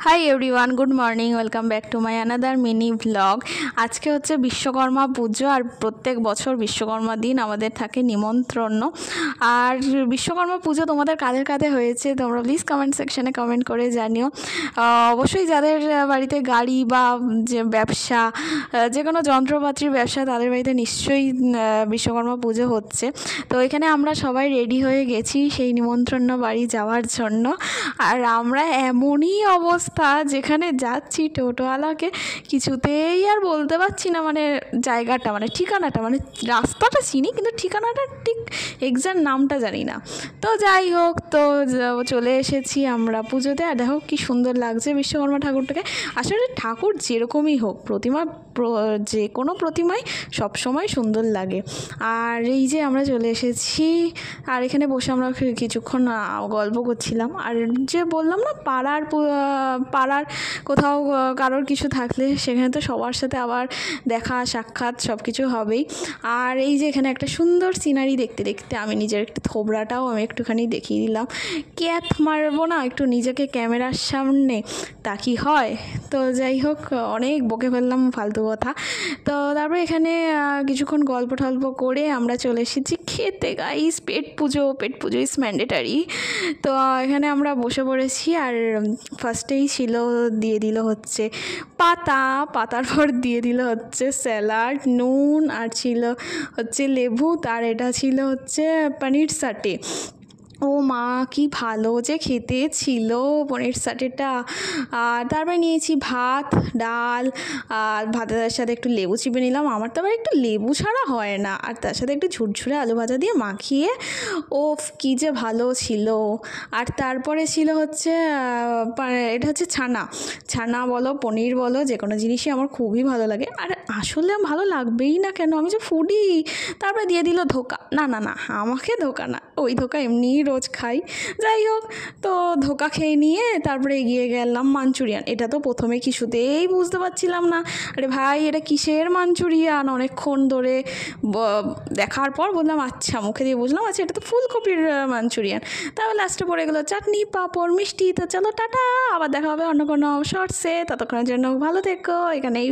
Hi everyone, good morning, welcome back to my another mini vlog. আজকে হচ্ছে বিশ্বকর্মা পুজো, আর প্রত্যেক বছর বিশ্বকর্মা দিন আমাদের থাকে নিমন্ত্রণ। আর বিশ্বকর্মা পুজো তোমাদের কাদের কাদের হয়েছে তোমরা প্লিজ কমেন্ট সেকশানে কমেন্ট করে জানিও। অবশ্যই যাদের বাড়িতে গাড়ি বা যে ব্যবসা, যে কোনো যন্ত্রপাতির ব্যবসা, তাদের বাড়িতে নিশ্চয়ই বিশ্বকর্মা পুজো হচ্ছে। তো এখানে আমরা সবাই রেডি হয়ে গেছি সেই নিমন্ত্রণ বাড়ি যাওয়ার জন্য। আর আমরা এমনই অবস্থা, যেখানে যাচ্ছি টোটোওয়ালাকে কিছুতেই আর বলতে পারছি না, মানে জায়গাটা, মানে ঠিকানাটা, মানে রাস্তাটা চিনি কিন্তু ঠিকানাটা ঠিক এক্সাক্ট নামটা জানি না। তো যাই হোক, তো চলে এসেছি আমরা পুজোতে। আর দেখো কি সুন্দর লাগছে বিশ্বকর্মা ঠাকুরটাকে। আসলে ঠাকুর যেরকমই হোক, প্রতিমা, যে কোনো প্রতিমাই সবসময় সুন্দর লাগে। আর এই যে আমরা চলে এসেছি, আর এখানে বসে আমরা কিছুক্ষণ গল্প করছিলাম। আর যে বললাম না, পাড়ার কোথাও কারোর কিছু থাকলে সেখানে তো সবার সাথে আবার দেখা সাক্ষাৎ সব কিছু হবেই। আর এই যে এখানে একটা সুন্দর সিনারি দেখতে দেখতে আমি নিজের একটু থোবড়াটাও আমি একটুখানি দেখিয়ে দিলাম। ক্যাথ মারবো না একটু নিজেকে ক্যামেরার সামনে, তা কি হয়? তো যাই হোক, অনেক বকে ফেললাম ফালতু কথা। তো তারপরে এখানে কিছুক্ষণ গল্প টল্প করে আমরা চলে এসেছি খেতে। Guys, pet Puja is mandatory. তো এখানে আমরা বসে পড়েছি। আর ফার্স্টেই দিয়ে দিল হচ্ছে পাতার পর দিয়ে দিল হচ্ছে স্যালাড, নুন, আর ছিল হচ্ছে লেবু, আর এটা ছিল হচ্ছে পনির সাটে। ও মা, কি ভালো যে খেতে ছিল পনির সাটেটা। আর তারপরে নিয়েছি ভাত, ডাল, আর ভাতের সাথে একটু লেবু চিপে নিলাম। আমার তো আবার একটু লেবু ছাড়া হয় না। আর তার সাথে একটু ঝুরঝুরে আলু ভাজা দিয়ে মাখিয়ে, ওফ কি যে ভালো ছিল। আর তারপরে ছিল হচ্ছে এটা হচ্ছে ছানা বলো, পনির বলো, যে কোনো জিনিসই আমার খুবই ভালো লাগে। আর আসলে ভালো লাগবেই না কেন, আমি যে ফুডি। তারপরে দিয়ে দিল ধোকা। না না না, আমাকে ধোকা না, ওই ধোকা এমনিই রোজ খাই। যাই হোক, তো ধোকা খেয়ে নিয়ে তারপরে এগিয়ে গেলাম মাঞ্চুরিয়ান। এটা তো প্রথমে কিছুতেই বুঝতে পারছিলাম না, আরে ভাই এটা কিসের মাঞ্চুরিয়ান। অনেকক্ষণ ধরে দেখার পর বললাম আচ্ছা, মুখে দিয়ে বুঝলাম আচ্ছা এটা তো ফুলকপির মাঞ্চুরিয়ান। তারপর লাস্টে পড়ে গেলো চাটনি, পাঁপড়, মিষ্টি। তো চলো টাটা, আবার দেখা হবে অন্য কোনো শর্টসে। ততক্ষণের জন্য ভালো থেকো। এখানেই